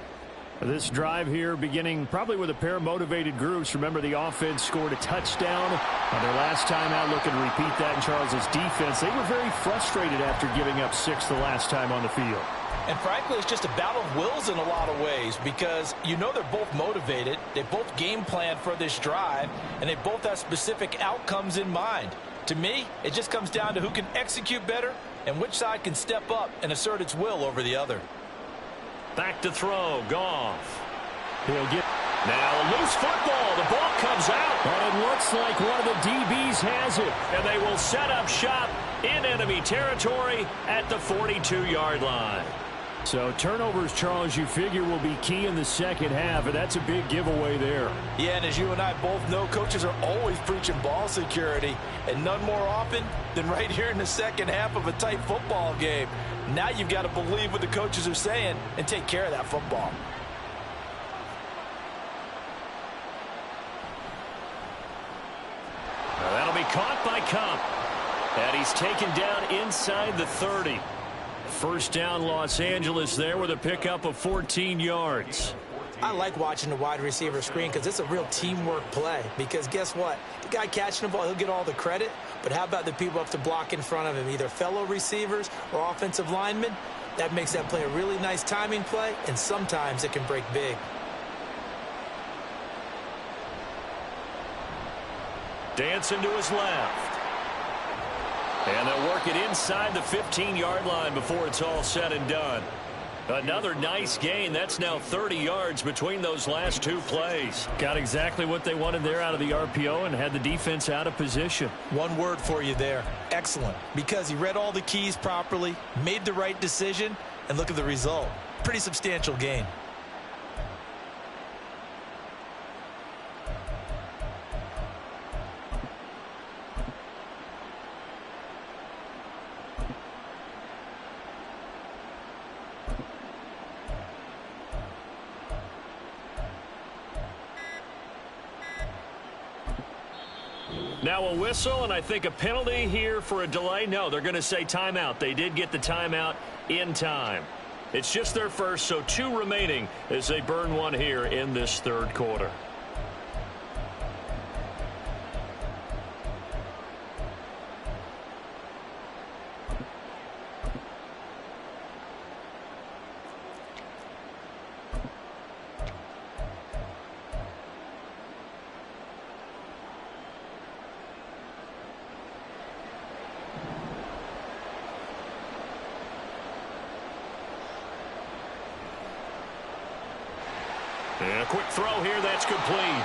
This drive here beginning probably with a pair of motivated groups. Remember, the offense scored a touchdown on their last time out. Looking to repeat that in Charles's defense. They were very frustrated after giving up 6 the last time on the field. And frankly, it's just a battle of wills in a lot of ways because you know they're both motivated. They both game plan for this drive, and they both have specific outcomes in mind. To me, it just comes down to who can execute better and which side can step up and assert its will over the other. Back to throw, Goff. He'll get now a loose football. The ball comes out, and it looks like one of the DBs has it. And they will set up shop in enemy territory at the 42-yard line. So turnovers, Charles, you figure will be key in the second half, and that's a big giveaway there. Yeah, and as you and I both know, coaches are always preaching ball security, and none more often than right here in the second half of a tight football game. Now you've got to believe what the coaches are saying and take care of that football. Now that'll be caught by Cup, and he's taken down inside the 30. First down, Los Angeles there with a pickup of 14 yards. I like watching the wide receiver screen because it's a real teamwork play. Because guess what? The guy catching the ball, he'll get all the credit. But how about the people up to block in front of him, either fellow receivers or offensive linemen? That makes that play a really nice timing play, and sometimes it can break big. Dancing to his left. And they'll work it inside the 15-yard line before it's all said and done. Another nice gain. That's now 30 yards between those last 2 plays. Got exactly what they wanted there out of the RPO and had the defense out of position. One word for you there. Excellent. Because he read all the keys properly, made the right decision, and look at the result. Pretty substantial gain. Now a whistle, and I think a penalty here for a delay. No, they're going to say timeout. They did get the timeout in time. It's just their first, so 2 remaining as they burn one here in this third quarter. And a quick throw here, that's complete.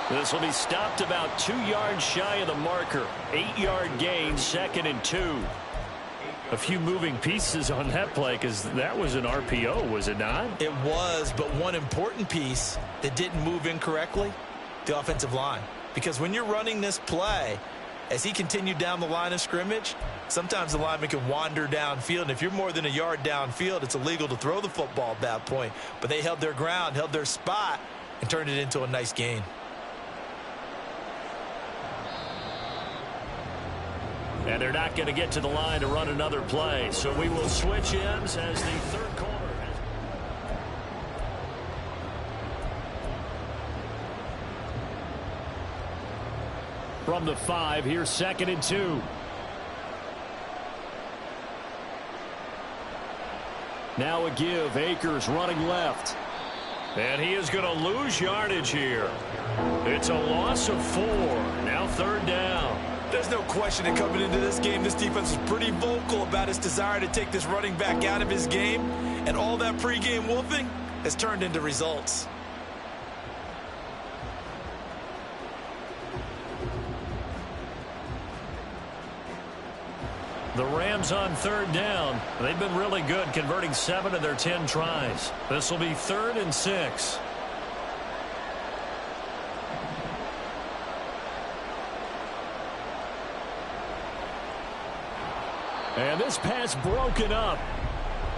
This will be stopped about 2 yards shy of the marker. 8-yard gain, 2nd and 2. A few moving pieces on that play because that was an RPO, was it not? It was, but one important piece that didn't move incorrectly, the offensive line. Because when you're running this play, as he continued down the line of scrimmage, sometimes the lineman can wander downfield. And if you're more than a yard downfield, it's illegal to throw the football at that point. But they held their ground, held their spot, and turned it into a nice gain. And they're not going to get to the line to run another play. So we will switch ends as the third quarter. From the 5, here's 2nd and 2. Now a give. Akers running left. And he is going to lose yardage here. It's a loss of 4. Now 3rd down. There's no question that coming into this game, this defense was pretty vocal about its desire to take this running back out of his game. And all that pregame wolfing has turned into results. The Rams on 3rd down. They've been really good, converting 7 of their 10 tries. This will be 3rd and 6. And this pass broken up.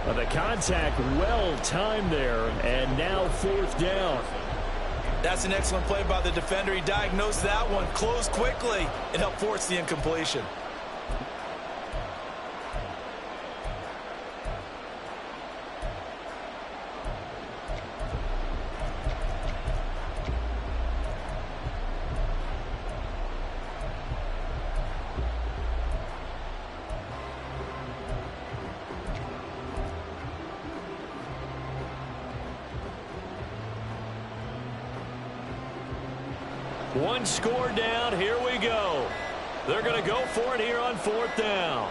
The contact well timed there, and now 4th down. That's an excellent play by the defender. He diagnosed that one, closed quickly, and helped force the incompletion. One score down. Here we go. They're going to go for it here on 4th down.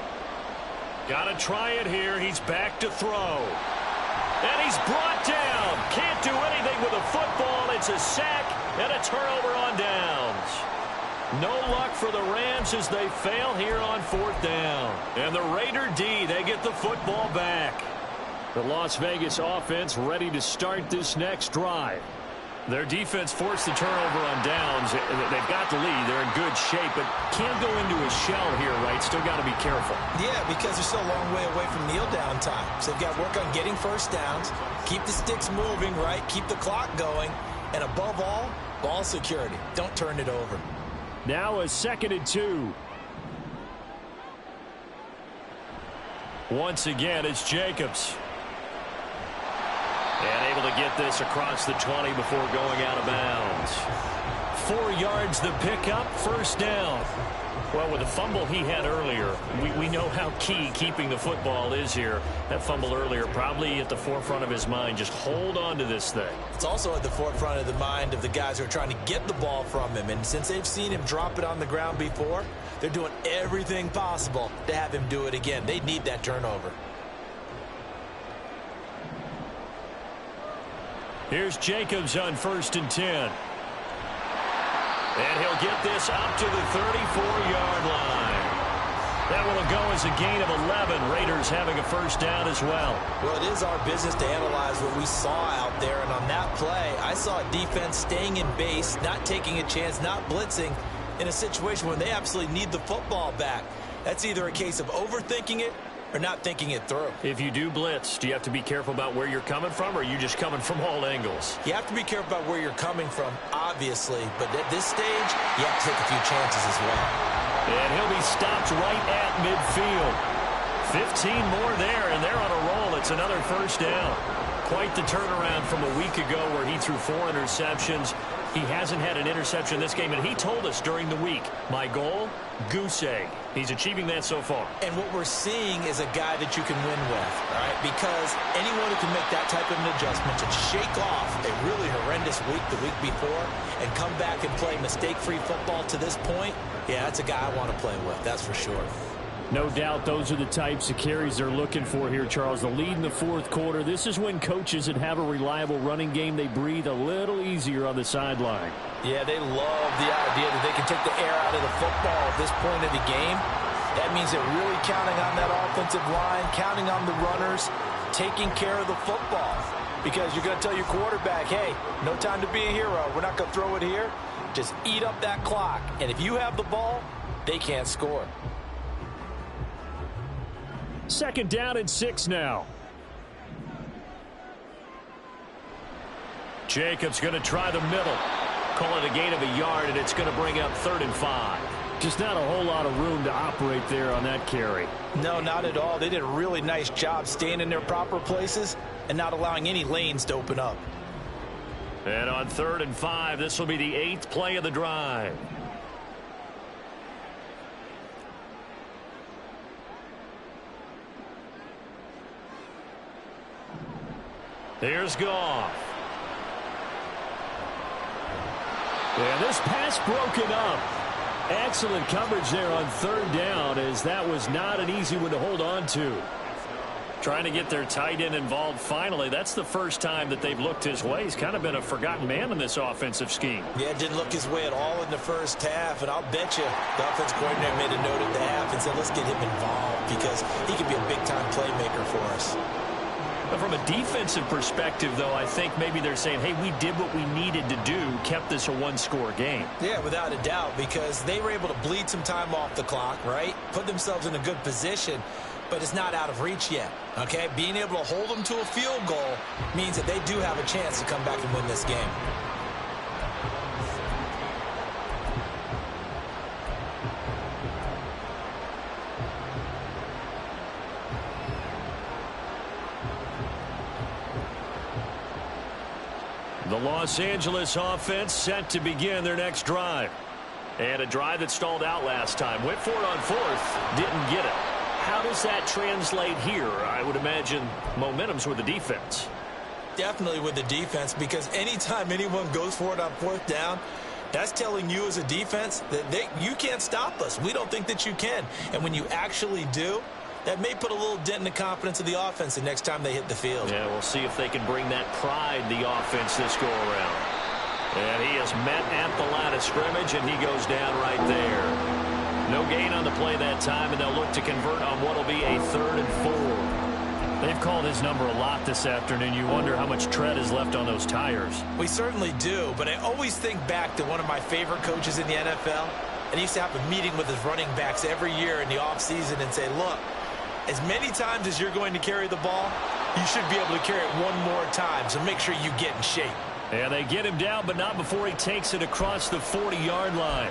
Got to try it here. He's back to throw. And he's brought down. Can't do anything with a football. It's a sack and a turnover on downs. No luck for the Rams as they fail here on 4th down. And the Raider D, they get the football back. The Las Vegas offense ready to start this next drive. Their defense forced the turnover on downs. They've got the lead. They're in good shape, but can't go into a shell here, right? Still got to be careful. Yeah, because they're still a long way away from kneel down time. So they've got to work on getting first downs, keep the sticks moving, right? Keep the clock going, and above all, ball security. Don't turn it over. Now a 2nd and 2. Once again, it's Jacobs. And able to get this across the 20 before going out of bounds. 4 yards the pickup, 1st down. Well, with the fumble he had earlier, we know how key keeping the football is here. That fumble earlier probably at the forefront of his mind. Just hold on to this thing. It's also at the forefront of the mind of the guys who are trying to get the ball from him. And since they've seen him drop it on the ground before, they're doing everything possible to have him do it again. They need that turnover. Here's Jacobs on 1st and 10. And he'll get this up to the 34-yard line. That will go as a gain of 11. Raiders having a 1st down as well. Well, it is our business to analyze what we saw out there. And on that play, I saw a defense staying in base, not taking a chance, not blitzing in a situation where they absolutely need the football back. That's either a case of overthinking it or not thinking it through. If you do blitz, do you have to be careful about where you're coming from, or are you just coming from all angles? You have to be careful about where you're coming from, obviously, but at this stage, you have to take a few chances as well. And he'll be stopped right at midfield. 15 more there, and they're on a roll. It's another 1st down. Quite the turnaround from a week ago where he threw 4 interceptions. He hasn't had an interception this game, and he told us during the week, my goal, goose egg. He's achieving that so far. And what we're seeing is a guy that you can win with, all right? Because anyone who can make that type of an adjustment to shake off a really horrendous week the week before and come back and play mistake-free football to this point, yeah, that's a guy I want to play with, that's for sure. No doubt those are the types of carries they're looking for here, Charles. The lead in the fourth quarter. This is when coaches that have a reliable running game, they breathe a little easier on the sideline. Yeah, they love the idea that they can take the air out of the football at this point of the game. That means they're really counting on that offensive line, counting on the runners, taking care of the football. Because you're going to tell your quarterback, hey, no time to be a hero. We're not going to throw it here. Just eat up that clock. And if you have the ball, they can't score. 2nd down and 6 now. Jacobs going to try the middle. Call it a gain of a yard, and it's going to bring up 3rd and 5. Just not a whole lot of room to operate there on that carry. No, not at all. They did a really nice job staying in their proper places and not allowing any lanes to open up. And on 3rd and 5, this will be the 8th play of the drive. Here's Goff. And this pass broken up. Excellent coverage there on 3rd down, as that was not an easy one to hold on to. Trying to get their tight end involved finally. That's the first time that they've looked his way. He's kind of been a forgotten man in this offensive scheme. Yeah, it didn't look his way at all in the first half, and I'll bet you the offense coordinator made a note at the half and said, let's get him involved because he can be a big-time playmaker for us. But from a defensive perspective, though, I think maybe they're saying, hey, we did what we needed to do, kept this a one-score game. Yeah, without a doubt, because they were able to bleed some time off the clock, right? Put themselves in a good position, but it's not out of reach yet, okay? Being able to hold them to a field goal means that they do have a chance to come back and win this game. The Los Angeles offense set to begin their next drive. And a drive that stalled out last time. Went for it on 4th, didn't get it. How does that translate here? I would imagine momentum's with the defense. Definitely with the defense, because anytime anyone goes for it on 4th down, that's telling you as a defense that you can't stop us. We don't think that you can. And when you actually do, that may put a little dent in the confidence of the offense the next time they hit the field. Yeah, we'll see if they can bring that pride, the offense, this go-around. And he is met at the line of scrimmage, and he goes down right there. No gain on the play that time, and they'll look to convert on what will be a 3rd and 4. They've called his number a lot this afternoon. You wonder how much tread is left on those tires. We certainly do, but I always think back to one of my favorite coaches in the NFL, and he used to have a meeting with his running backs every year in the offseason and say, look, as many times as you're going to carry the ball, you should be able to carry it one more time, so make sure you get in shape. And they get him down, but not before he takes it across the 40-yard line.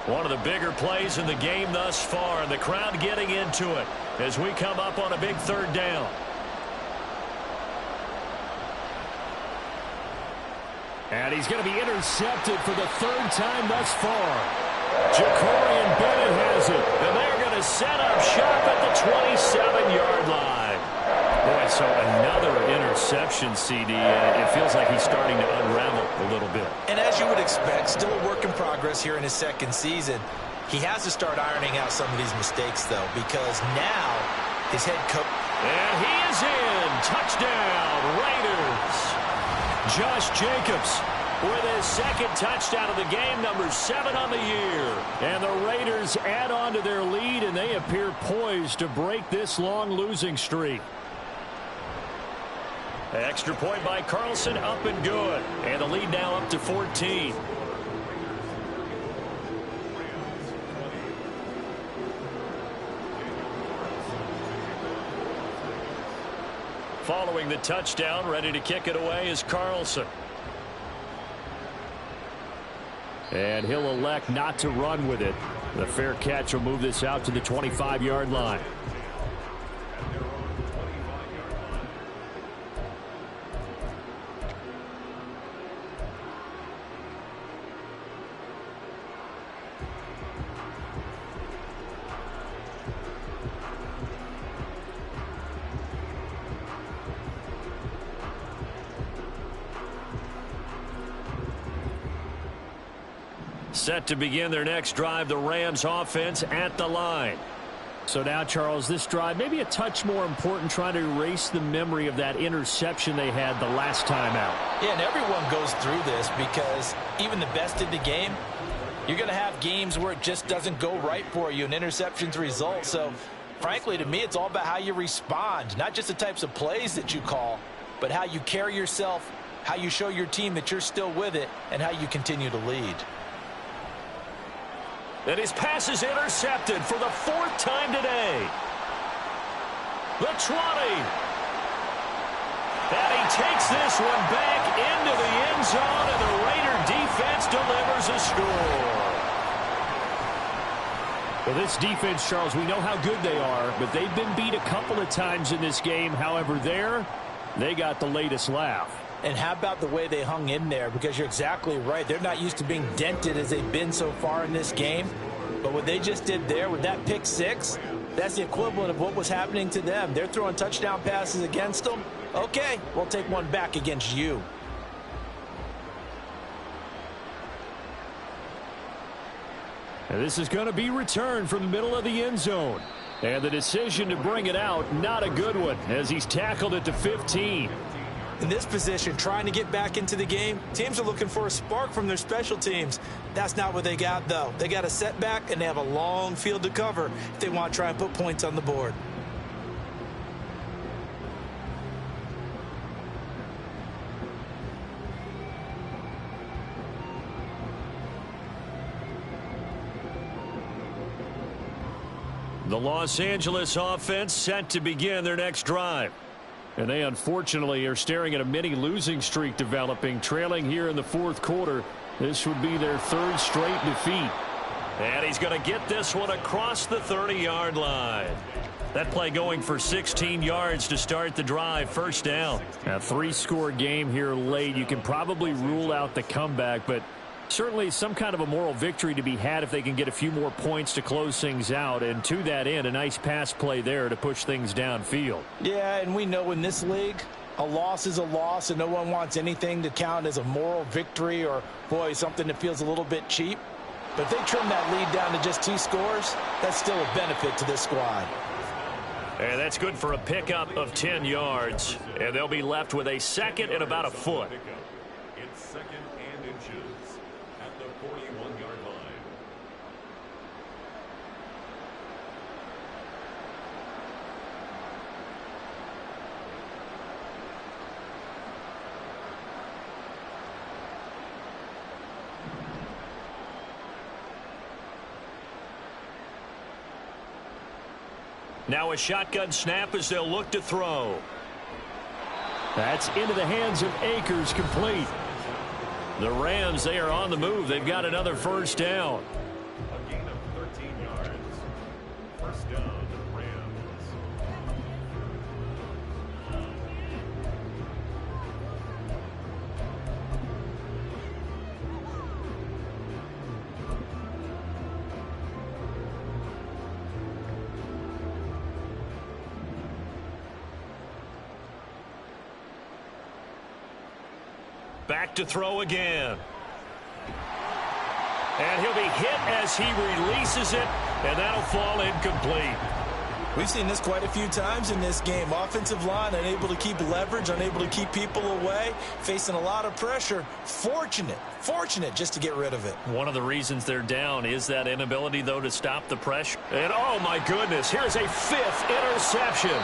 One of the bigger plays in the game thus far, and the crowd getting into it as we come up on a big 3rd down. And he's going to be intercepted for the 3rd time thus far. Jacorian Bennett has it, and they're going to set up shop at the 27-yard line. Boy, so another interception, CD. It feels like he's starting to unravel a little bit. And as you would expect, still a work in progress here in his 2nd season. He has to start ironing out some of these mistakes, though, because now his head coach... And he is in. Touchdown, Raiders. Josh Jacobs with his 2nd touchdown of the game, number 7 on the year. And the Raiders add on to their lead, and they appear poised to break this long losing streak. Extra point by Carlson, up and good. And the lead now up to 14. Following the touchdown, ready to kick it away is Carlson. And he'll elect not to run with it. The fair catch will move this out to the 25-yard line. Set to begin their next drive, the Rams offense at the line. So now, Charles, this drive maybe a touch more important, trying to erase the memory of that interception they had the last time out. Yeah, and everyone goes through this because even the best in the game, you're going to have games where it just doesn't go right for you and interceptions result. So, frankly, to me, it's all about how you respond, not just the types of plays that you call, but how you carry yourself, how you show your team that you're still with it, and how you continue to lead. And his pass is intercepted for the 4th time today. The 20. And he takes this one back into the end zone, and the Raider defense delivers a score. Well, this defense, Charles, we know how good they are, but they've been beat a couple of times in this game. However, they got the latest laugh. And how about the way they hung in there? Because you're exactly right. They're not used to being dented as they've been so far in this game. But what they just did there with that pick six, that's the equivalent of what was happening to them. They're throwing touchdown passes against them. Okay, we'll take one back against you. And this is going to be returned from the middle of the end zone. And the decision to bring it out, not a good one, as he's tackled it to 15. In this position, trying to get back into the game, teams are looking for a spark from their special teams. That's not what they got, though. They got a setback, and they have a long field to cover if they want to try and put points on the board. The Los Angeles offense set to begin their next drive. And they unfortunately are staring at a mini losing streak developing, trailing here in the 4th quarter. This would be their 3rd straight defeat. And he's going to get this one across the 30-yard line. That play going for 16 yards to start the drive, 1st down. A 3-score game here late. You can probably rule out the comeback, but certainly some kind of a moral victory to be had if they can get a few more points to close things out. And to that end, a nice pass play there to push things downfield. Yeah, and we know in this league, a loss is a loss, and no one wants anything to count as a moral victory or, boy, something that feels a little bit cheap. But if they trim that lead down to just 2 scores, that's still a benefit to this squad. And that's good for a pickup of 10 yards. And they'll be left with a 2nd and about a foot. It's 2nd and inches at the 41-yard line. Now a shotgun snap as they'll look to throw. That's into the hands of Akers, complete. The Rams, they are on the move. They've got another 1st down. A gain of 13 yards. 1st down, Rams. Back to throw again. And he'll be hit as he releases it, and that'll fall incomplete. We've seen this quite a few times in this game. Offensive line unable to keep leverage, unable to keep people away, facing a lot of pressure. Fortunate just to get rid of it. One of the reasons they're down is that inability, though, to stop the pressure. And, oh, my goodness, here's a 5th interception.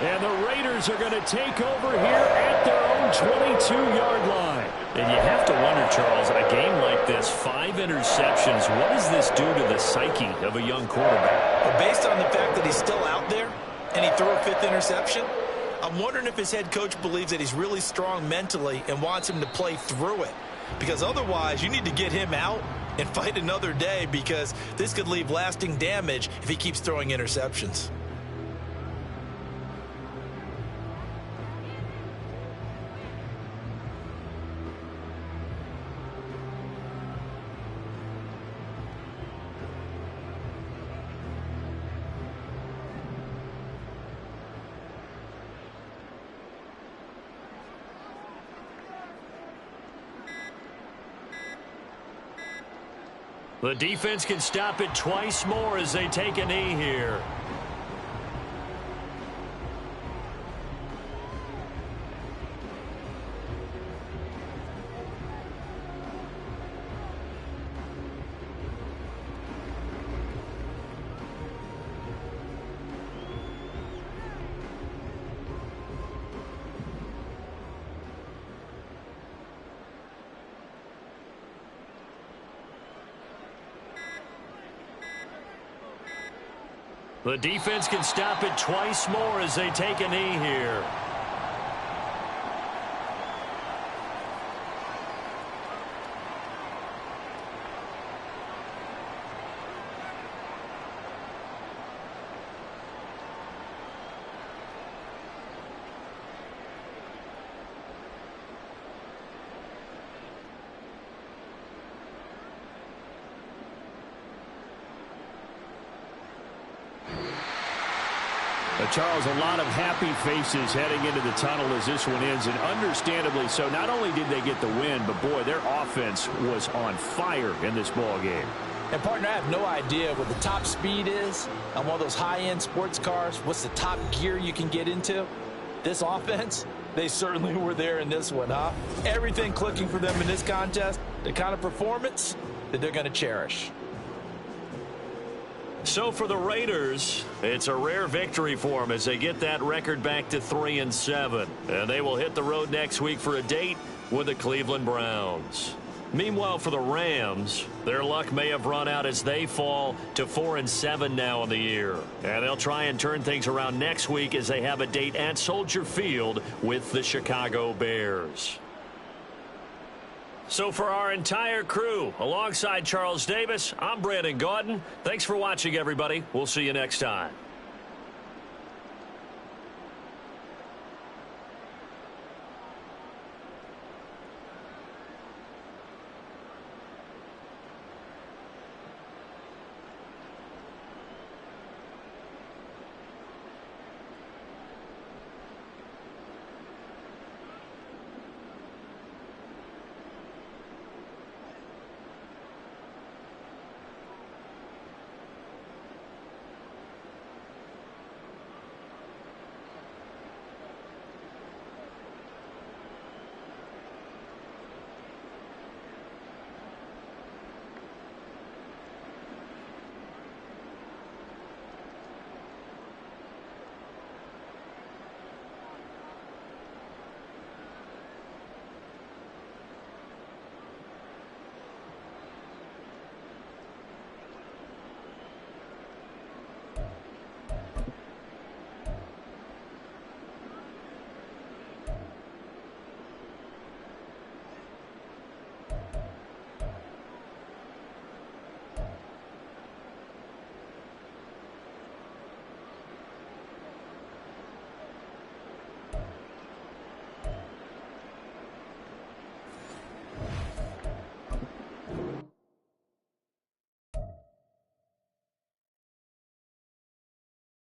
And the Raiders are going to take over here at their own 22-yard line. And you have to wonder, Charles, in a game like this, 5 interceptions, what does this do to the psyche of a young quarterback? Well, based on the fact that he's still out there and he threw a 5th interception, I'm wondering if his head coach believes that he's really strong mentally and wants him to play through it. Because otherwise, you need to get him out and fight another day, because this could leave lasting damage if he keeps throwing interceptions. The defense can stop it twice more as they take a knee here. The defense can stop it twice more as they take a knee here. Charles, a lot of happy faces heading into the tunnel as this one ends, and understandably so. Not only did they get the win, but, boy, their offense was on fire in this ball game. And, partner, I have no idea what the top speed is on one of those high-end sports cars. What's the top gear you can get into? This offense, they certainly were there in this one, huh? Everything clicking for them in this contest, the kind of performance that they're going to cherish. So for the Raiders, it's a rare victory for them as they get that record back to 3-7. And they will hit the road next week for a date with the Cleveland Browns. Meanwhile, for the Rams, their luck may have run out as they fall to 4-7 now in the year. And they'll try and turn things around next week as they have a date at Soldier Field with the Chicago Bears. So for our entire crew, alongside Charles Davis, I'm Brandon Gaudin. Thanks for watching, everybody. We'll see you next time.